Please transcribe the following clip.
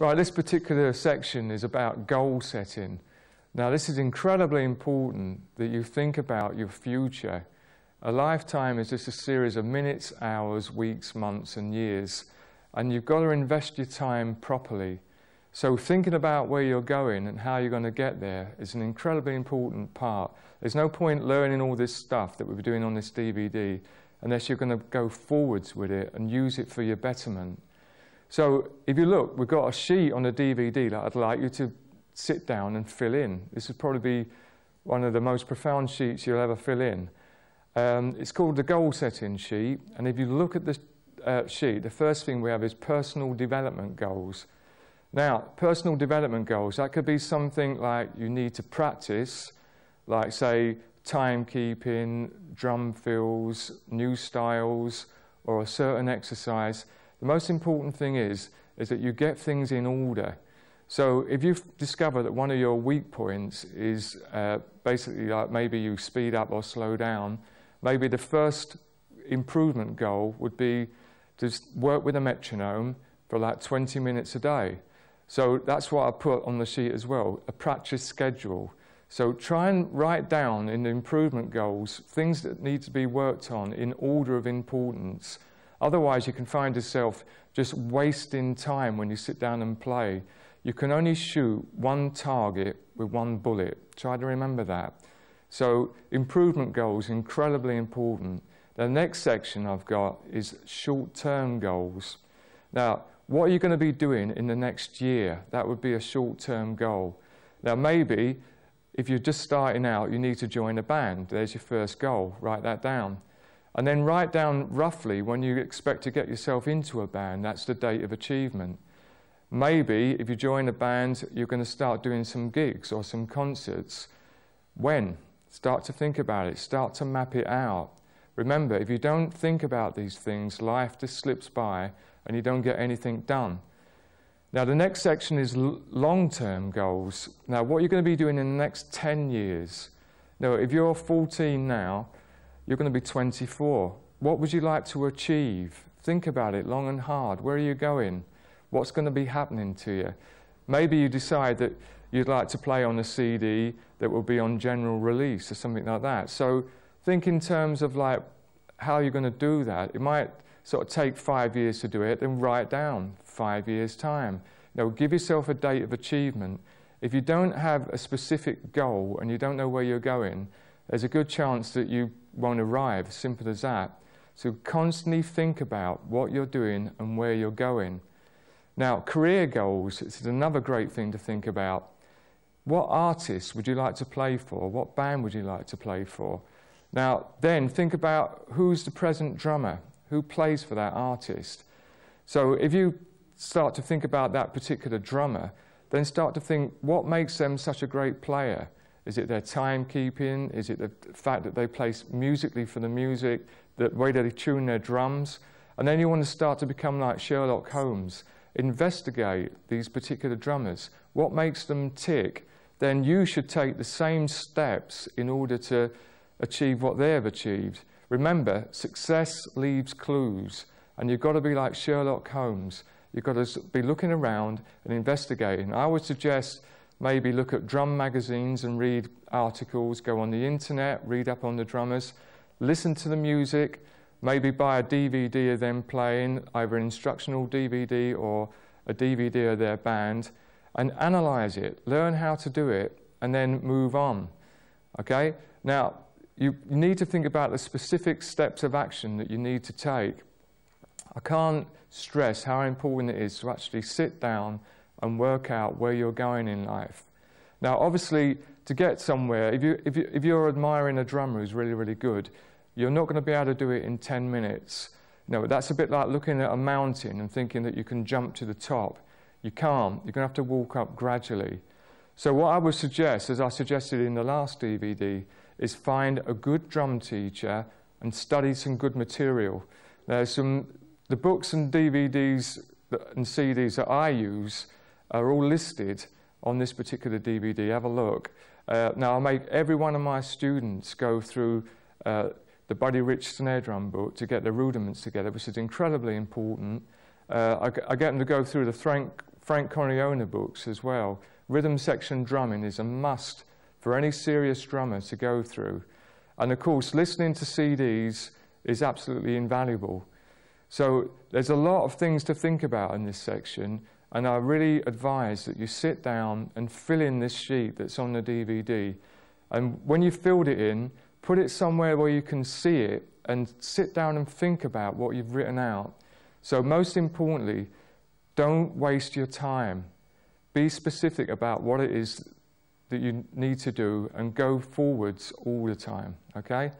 Right, this particular section is about goal setting. Now, this is incredibly important that you think about your future. A lifetime is just a series of minutes, hours, weeks, months, and years. And you've got to invest your time properly. So thinking about where you're going and how you're going to get there is an incredibly important part. There's no point learning all this stuff that we're doing on this DVD unless you're going to go forwards with it and use it for your betterment. So if you look, we've got a sheet on the DVD that I'd like you to sit down and fill in. This would probably be one of the most profound sheets you'll ever fill in. It's called the goal setting sheet, and if you look at the sheet, the first thing we have is personal development goals. Now, personal development goals, that could be something like you need to practice, like say timekeeping, drum fills, new styles, or a certain exercise. The most important thing is that you get things in order. So if you discover that one of your weak points is basically like maybe you speed up or slow down, maybe the first improvement goal would be to work with a metronome for like 20 minutes a day. So that's what I put on the sheet as well, a practice schedule. So try and write down in the improvement goals things that need to be worked on in order of importance. Otherwise, you can find yourself just wasting time when you sit down and play. You can only shoot one target with one bullet. Try to remember that. So improvement goals are incredibly important. The next section I've got is short-term goals. Now, what are you going to be doing in the next year? That would be a short-term goal. Now, maybe if you're just starting out, you need to join a band. There's your first goal. Write that down. And then write down roughly when you expect to get yourself into a band. That's the date of achievement. Maybe if you join a band, you're going to start doing some gigs or some concerts. When? Start to think about it. Start to map it out. Remember, if you don't think about these things, life just slips by and you don't get anything done. Now, the next section is long-term goals. Now, what you're going to be doing in the next 10 years. Now, if you're 14 now, you're going to be 24. What would you like to achieve? Think about it long and hard. Where are you going? What's going to be happening to you? Maybe you decide that you'd like to play on a CD that will be on general release or something like that. So think in terms of like how you're going to do that. It might sort of take 5 years to do it, then write down 5 years' time. You know, give yourself a date of achievement. If you don't have a specific goal and you don't know where you're going, there's a good chance that you won't arrive, simple as that. So constantly think about what you're doing and where you're going. Now, career goals, this is another great thing to think about. What artist would you like to play for? What band would you like to play for? Now, then think about who's the present drummer, who plays for that artist. So if you start to think about that particular drummer, then start to think what makes them such a great player. Is it their timekeeping? Is it the fact that they play musically for the music, the way that they tune their drums? And then you want to start to become like Sherlock Holmes. Investigate these particular drummers. What makes them tick? Then you should take the same steps in order to achieve what they have achieved. Remember, success leaves clues, and you've got to be like Sherlock Holmes. You've got to be looking around and investigating. I would suggest maybe look at drum magazines and read articles, go on the internet, read up on the drummers, listen to the music, maybe buy a DVD of them playing, either an instructional DVD or a DVD of their band, and analyze it, learn how to do it, and then move on. Okay? Now, you need to think about the specific steps of action that you need to take. I can't stress how important it is to actually sit down and work out where you're going in life. Now, obviously, to get somewhere, if you're admiring a drummer who's really, really good, you're not going to be able to do it in 10 minutes. No, that's a bit like looking at a mountain and thinking that you can jump to the top. You can't. You're going to have to walk up gradually. So what I would suggest, as I suggested in the last DVD, is find a good drum teacher and study some good material. The books and DVDs and CDs that I use are all listed on this particular DVD. Have a look. Now, I make every one of my students go through the Buddy Rich snare drum book to get the rudiments together, which is incredibly important. I get them to go through the Frank Corleone books as well. Rhythm section drumming is a must for any serious drummer to go through. And of course, listening to CDs is absolutely invaluable. So there's a lot of things to think about in this section, and I really advise that you sit down and fill in this sheet that's on the DVD. And when you've filled it in, put it somewhere where you can see it and sit down and think about what you've written out. So most importantly, don't waste your time. Be specific about what it is that you need to do and go forwards all the time, okay?